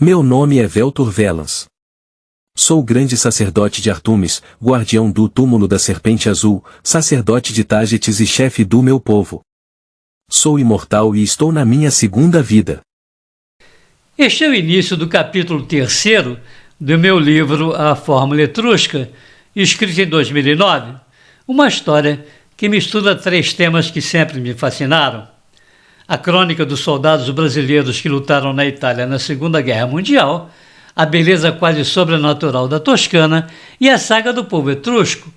Meu nome é Veltor Velas. Sou o grande sacerdote de Artumis, guardião do túmulo da serpente azul, sacerdote de Tágetes e chefe do meu povo. Sou imortal e estou na minha segunda vida. Este é o início do capítulo 3º do meu livro A Fórmula Etrusca, escrito em 2009, uma história que mistura 3 temas que sempre me fascinaram: a crônica dos soldados brasileiros que lutaram na Itália na Segunda Guerra Mundial, a beleza quase sobrenatural da Toscana e a saga do povo etrusco,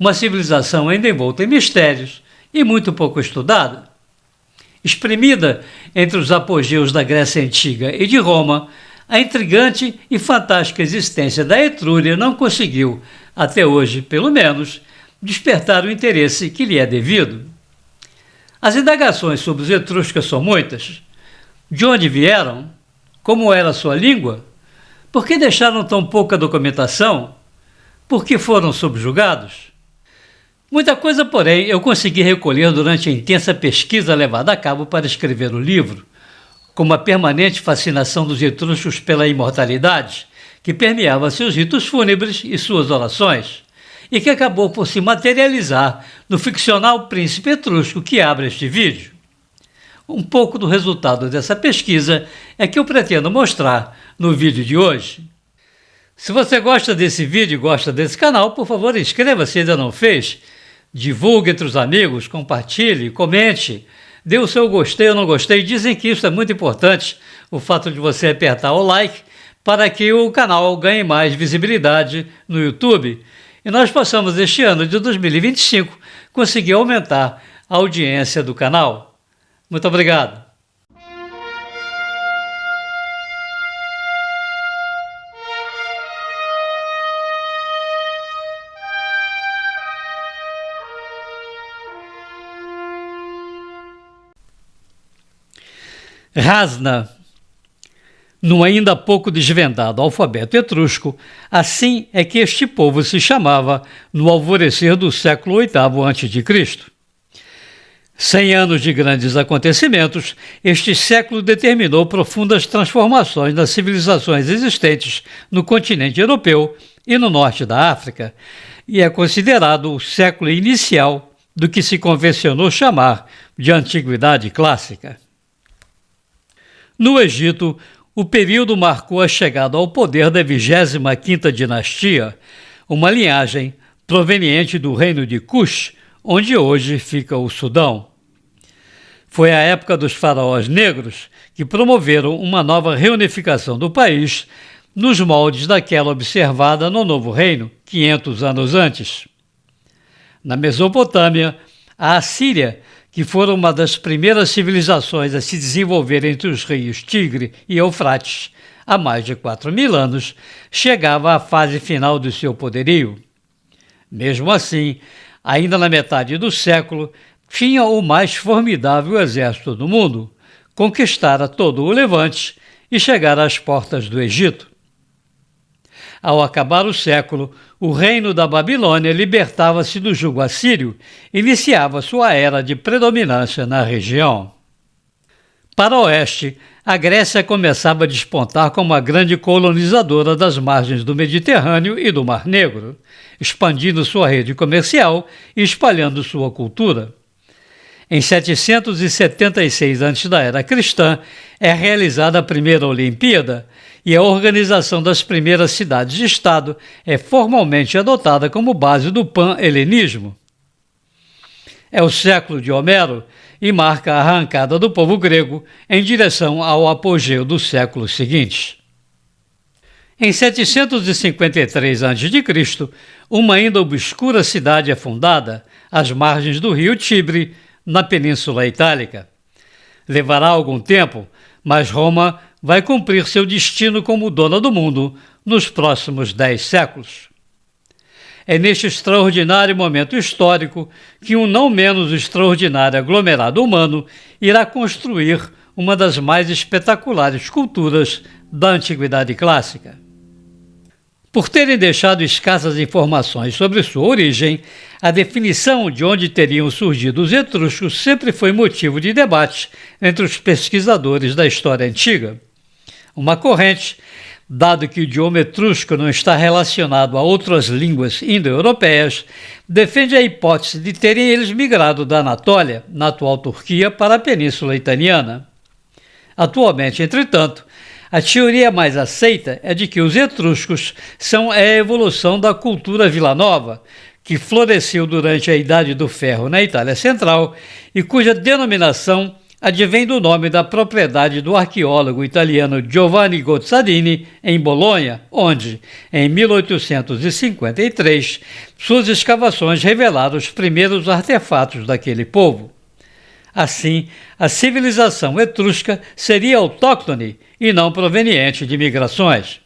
uma civilização ainda envolta em mistérios e muito pouco estudada. Exprimida entre os apogeus da Grécia Antiga e de Roma, a intrigante e fantástica existência da Etrúria não conseguiu, até hoje pelo menos, despertar o interesse que lhe é devido. As indagações sobre os etruscos são muitas. De onde vieram? Como era a sua língua? Por que deixaram tão pouca documentação? Por que foram subjugados? Muita coisa, porém, eu consegui recolher durante a intensa pesquisa levada a cabo para escrever o livro, como a permanente fascinação dos etruscos pela imortalidade, que permeava seus ritos fúnebres e suas orações, e que acabou por se materializar no ficcional príncipe etrusco que abre este vídeo. Um pouco do resultado dessa pesquisa é que eu pretendo mostrar no vídeo de hoje. Se você gosta desse vídeo e gosta desse canal, por favor, inscreva-se se ainda não fez, divulgue entre os amigos, compartilhe, comente, dê o seu gostei ou não gostei. Dizem que isso é muito importante, o fato de você apertar o like, para que o canal ganhe mais visibilidade no YouTube e nós possamos, este ano de 2025, conseguir aumentar a audiência do canal. Muito obrigado. Razna. No ainda pouco desvendado alfabeto etrusco, assim é que este povo se chamava no alvorecer do século VIII a.C. 100 anos de grandes acontecimentos, este século determinou profundas transformações nas civilizações existentes no continente europeu e no norte da África, e é considerado o século inicial do que se convencionou chamar de Antiguidade Clássica. No Egito, o período marcou a chegada ao poder da 25ª dinastia, uma linhagem proveniente do reino de Kush, onde hoje fica o Sudão. Foi a época dos faraós negros que promoveram uma nova reunificação do país nos moldes daquela observada no Novo Reino, 500 anos antes. Na Mesopotâmia, a Assíria, que foi uma das primeiras civilizações a se desenvolver entre os rios Tigre e Eufrates há mais de 4.000 anos, chegava à fase final do seu poderio. Mesmo assim, ainda na metade do século, tinha o mais formidável exército do mundo, conquistara todo o Levante e chegara às portas do Egito. Ao acabar o século, o reino da Babilônia libertava-se do jugo assírio e iniciava sua era de predominância na região. Para o oeste, a Grécia começava a despontar como a grande colonizadora das margens do Mediterrâneo e do Mar Negro, expandindo sua rede comercial e espalhando sua cultura. Em 776 a.C. da era cristã, é realizada a primeira Olimpíada e a organização das primeiras cidades-estado é formalmente adotada como base do pan-helenismo. É o século de Homero e marca a arrancada do povo grego em direção ao apogeu do século seguinte. Em 753 a.C., uma ainda obscura cidade é fundada às margens do rio Tibre, na Península Itálica. Levará algum tempo, mas Roma vai cumprir seu destino como dona do mundo nos próximos 10 séculos. É neste extraordinário momento histórico que um não menos extraordinário aglomerado humano irá construir uma das mais espetaculares culturas da Antiguidade Clássica. Por terem deixado escassas informações sobre sua origem, a definição de onde teriam surgido os etruscos sempre foi motivo de debate entre os pesquisadores da história antiga. Uma corrente, dado que o idioma etrusco não está relacionado a outras línguas indo-europeias, defende a hipótese de terem eles migrado da Anatólia, na atual Turquia, para a Península Italiana. Atualmente, entretanto, a teoria mais aceita é de que os etruscos são a evolução da cultura vilanova, que floresceu durante a Idade do Ferro na Itália Central e cuja denominação advém do nome da propriedade do arqueólogo italiano Giovanni Gozzadini, em Bolonha, onde, em 1853, suas escavações revelaram os primeiros artefatos daquele povo. Assim, a civilização etrusca seria autóctone e não proveniente de migrações.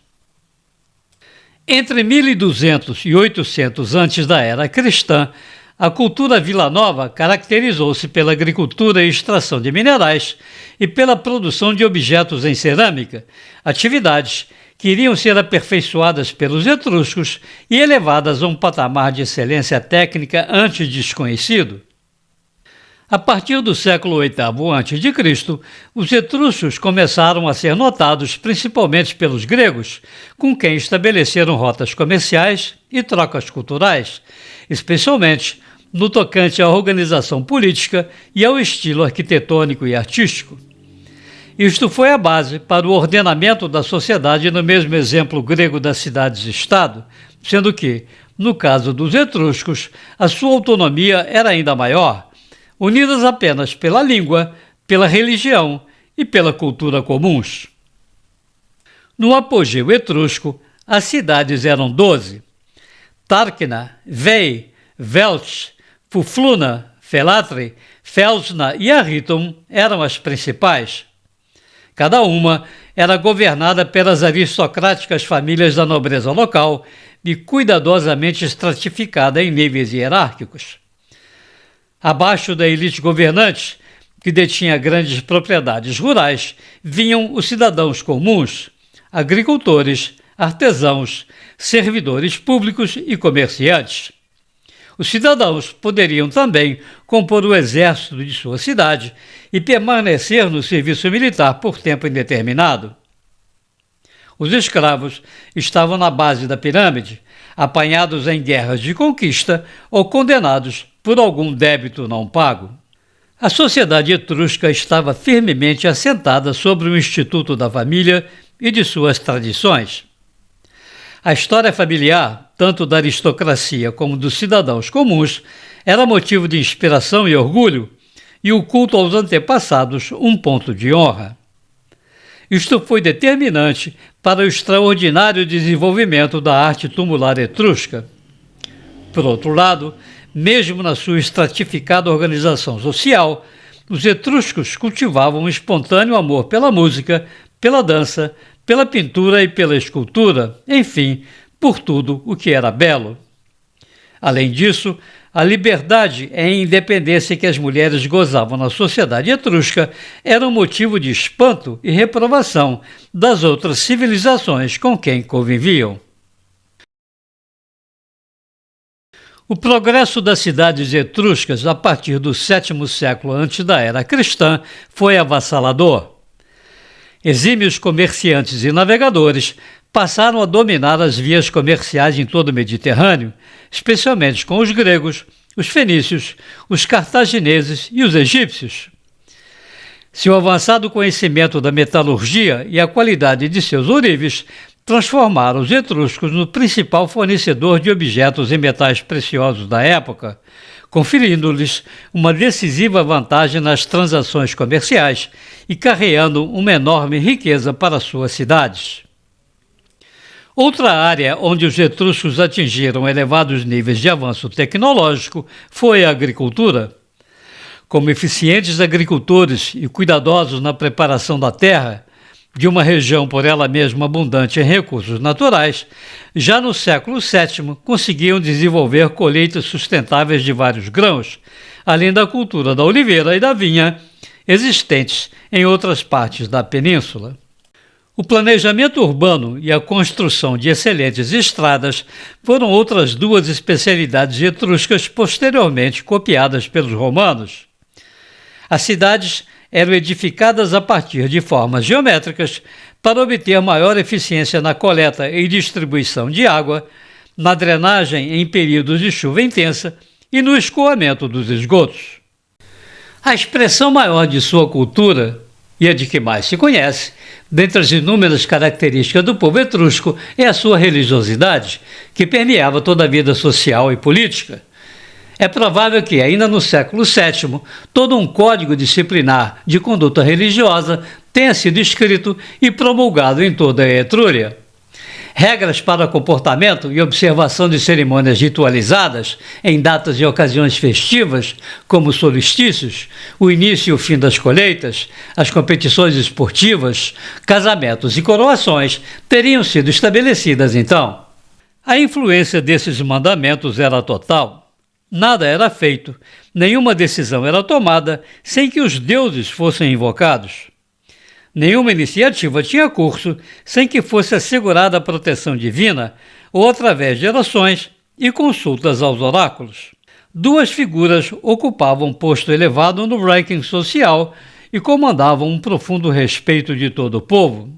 Entre 1200 e 800 antes da era cristã, a cultura vilanova caracterizou-se pela agricultura e extração de minerais e pela produção de objetos em cerâmica, atividades que iriam ser aperfeiçoadas pelos etruscos e elevadas a um patamar de excelência técnica antes desconhecido. A partir do século VIII a.C., os etruscos começaram a ser notados principalmente pelos gregos, com quem estabeleceram rotas comerciais e trocas culturais, especialmente no tocante à organização política e ao estilo arquitetônico e artístico. Isto foi a base para o ordenamento da sociedade no mesmo exemplo grego das cidades-estado, sendo que, no caso dos etruscos, a sua autonomia era ainda maior, unidas apenas pela língua, pela religião e pela cultura comuns. No apogeu etrusco, as cidades eram 12: Tarquina, Veii, Velch, Fufluna, Felatre, Felsna e Arritum eram as principais. Cada uma era governada pelas aristocráticas famílias da nobreza local e cuidadosamente estratificada em níveis hierárquicos. Abaixo da elite governante, que detinha grandes propriedades rurais, vinham os cidadãos comuns, agricultores, artesãos, servidores públicos e comerciantes. Os cidadãos poderiam também compor o exército de sua cidade e permanecer no serviço militar por tempo indeterminado. Os escravos estavam na base da pirâmide, apanhados em guerras de conquista ou condenados por algum débito não pago. A sociedade etrusca estava firmemente assentada sobre o instituto da família e de suas tradições. A história familiar, tanto da aristocracia como dos cidadãos comuns, era motivo de inspiração e orgulho, e o culto aos antepassados um ponto de honra. Isto foi determinante para o extraordinário desenvolvimento da arte tumular etrusca. Por outro lado, mesmo na sua estratificada organização social, os etruscos cultivavam um espontâneo amor pela música, pela dança, pela pintura e pela escultura, enfim, por tudo o que era belo. Além disso, a liberdade e a independência que as mulheres gozavam na sociedade etrusca eram motivo de espanto e reprovação das outras civilizações com quem conviviam. O progresso das cidades etruscas a partir do sétimo século antes da era cristã foi avassalador. Exímios comerciantes e navegadores passaram a dominar as vias comerciais em todo o Mediterrâneo, especialmente com os gregos, os fenícios, os cartagineses e os egípcios. Seu avançado conhecimento da metalurgia e a qualidade de seus ourives transformaram os etruscos no principal fornecedor de objetos e metais preciosos da época, conferindo-lhes uma decisiva vantagem nas transações comerciais e carreando uma enorme riqueza para suas cidades. Outra área onde os etruscos atingiram elevados níveis de avanço tecnológico foi a agricultura. Como eficientes agricultores e cuidadosos na preparação da terra, de uma região por ela mesma abundante em recursos naturais, já no século VII conseguiam desenvolver colheitas sustentáveis de vários grãos, além da cultura da oliveira e da vinha, existentes em outras partes da península. O planejamento urbano e a construção de excelentes estradas foram outras duas especialidades etruscas posteriormente copiadas pelos romanos. As cidades eram edificadas a partir de formas geométricas, para obter maior eficiência na coleta e distribuição de água, na drenagem em períodos de chuva intensa e no escoamento dos esgotos. A expressão maior de sua cultura, e a de que mais se conhece, dentre as inúmeras características do povo etrusco, é a sua religiosidade, que permeava toda a vida social e política. É provável que, ainda no século VII, todo um código disciplinar de conduta religiosa tenha sido escrito e promulgado em toda a Etrúria. Regras para comportamento e observação de cerimônias ritualizadas em datas e ocasiões festivas, como os solstícios, o início e o fim das colheitas, as competições esportivas, casamentos e coroações, teriam sido estabelecidas então. A influência desses mandamentos era total. Nada era feito, nenhuma decisão era tomada sem que os deuses fossem invocados. Nenhuma iniciativa tinha curso sem que fosse assegurada a proteção divina ou através de orações e consultas aos oráculos. Duas figuras ocupavam um posto elevado no ranking social e comandavam um profundo respeito de todo o povo.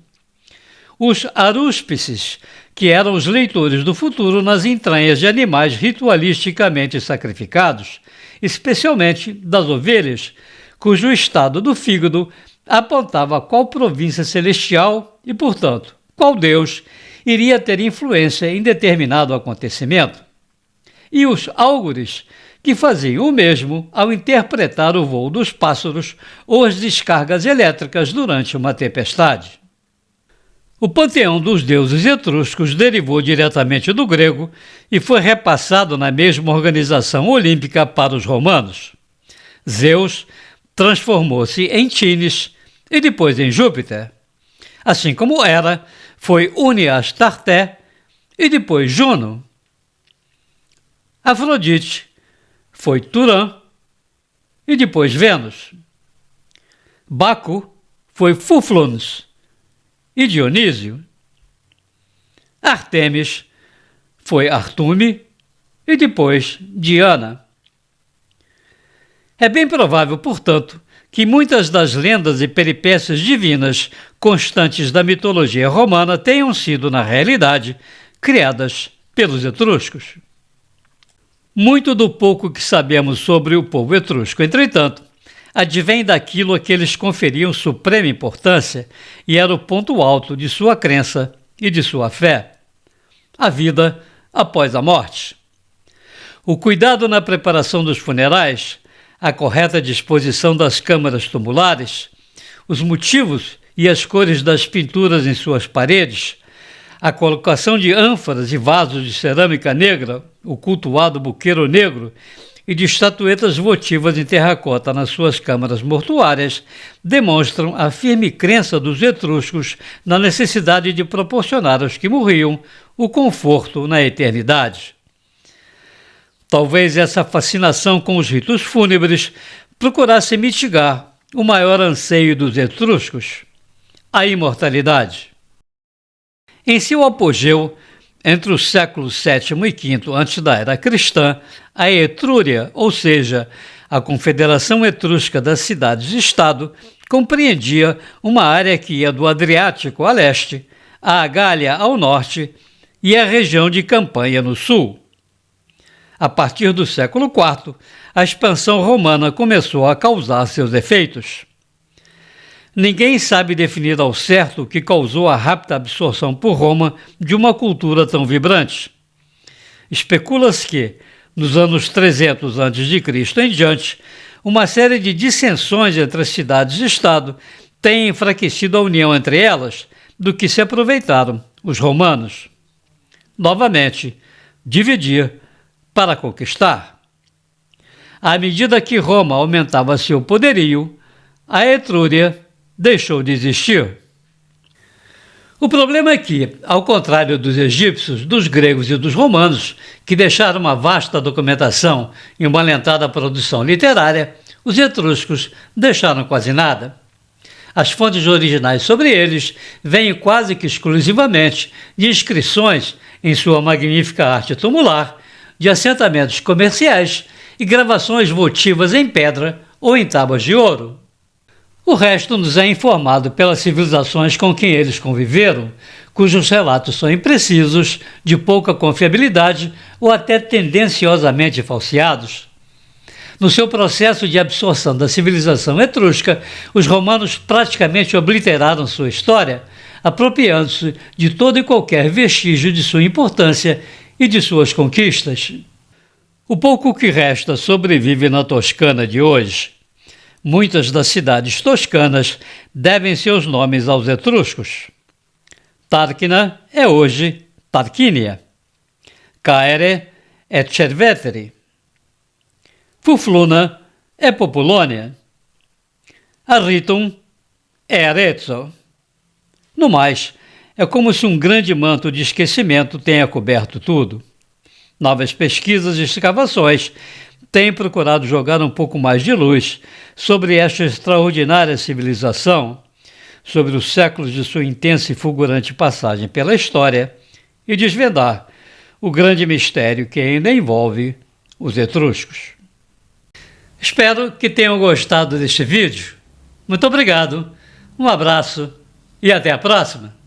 Os arúspices, que eram os leitores do futuro nas entranhas de animais ritualisticamente sacrificados, especialmente das ovelhas, cujo estado do fígado apontava qual província celestial e, portanto, qual deus iria ter influência em determinado acontecimento. E os álgures, que faziam o mesmo ao interpretar o voo dos pássaros ou as descargas elétricas durante uma tempestade. O panteão dos deuses etruscos derivou diretamente do grego e foi repassado na mesma organização olímpica para os romanos. Zeus transformou-se em Tines e depois em Júpiter, assim como Hera foi Uniastarté e depois Juno. Afrodite foi Turã e depois Vênus. Baco foi Fufluns e Dionísio. Artemis foi Artume e depois Diana. É bem provável, portanto, que muitas das lendas e peripécias divinas constantes da mitologia romana tenham sido, na realidade, criadas pelos etruscos. Muito do pouco que sabemos sobre o povo etrusco, entretanto, advém daquilo a que eles conferiam suprema importância e era o ponto alto de sua crença e de sua fé: a vida após a morte. O cuidado na preparação dos funerais, a correta disposição das câmaras tumulares, os motivos e as cores das pinturas em suas paredes, a colocação de ânforas e vasos de cerâmica negra, o cultuado buqueiro negro, e de estatuetas votivas em terracota nas suas câmaras mortuárias, demonstram a firme crença dos etruscos na necessidade de proporcionar aos que morriam o conforto na eternidade. Talvez essa fascinação com os ritos fúnebres procurasse mitigar o maior anseio dos etruscos: a imortalidade. Em seu apogeu, entre os séculos VII e V antes da era cristã, a Etrúria, ou seja, a Confederação Etrusca das Cidades-Estado, compreendia uma área que ia do Adriático a leste, a Gália ao norte e a região de Campanha no sul. A partir do século IV, a expansão romana começou a causar seus efeitos. Ninguém sabe definir ao certo o que causou a rápida absorção por Roma de uma cultura tão vibrante. Especula-se que, nos anos 300 a.C. em diante, uma série de dissensões entre as cidades-estado tem enfraquecido a união entre elas, do que se aproveitaram os romanos. Novamente, dividir para conquistar. À medida que Roma aumentava seu poderio, a Etrúria deixou de existir. O problema é que, ao contrário dos egípcios, dos gregos e dos romanos, que deixaram uma vasta documentação e uma alentada produção literária, os etruscos deixaram quase nada. As fontes originais sobre eles vêm quase que exclusivamente de inscrições em sua magnífica arte tumular, de assentamentos comerciais e gravações votivas em pedra ou em tábuas de ouro. O resto nos é informado pelas civilizações com quem eles conviveram, cujos relatos são imprecisos, de pouca confiabilidade ou até tendenciosamente falseados. No seu processo de absorção da civilização etrusca, os romanos praticamente obliteraram sua história, apropriando-se de todo e qualquer vestígio de sua importância e de suas conquistas. O pouco que resta sobrevive na Toscana de hoje. Muitas das cidades toscanas devem seus nomes aos etruscos. Tarquina é hoje Tarquínia. Caere é Cerveteri. Fufluna é Populônia. Arritum é Arezzo. No mais, é como se um grande manto de esquecimento tenha coberto tudo. Novas pesquisas e escavações têm procurado jogar um pouco mais de luz sobre esta extraordinária civilização, sobre os séculos de sua intensa e fulgurante passagem pela história e desvendar o grande mistério que ainda envolve os etruscos. Espero que tenham gostado deste vídeo. Muito obrigado, um abraço e até a próxima!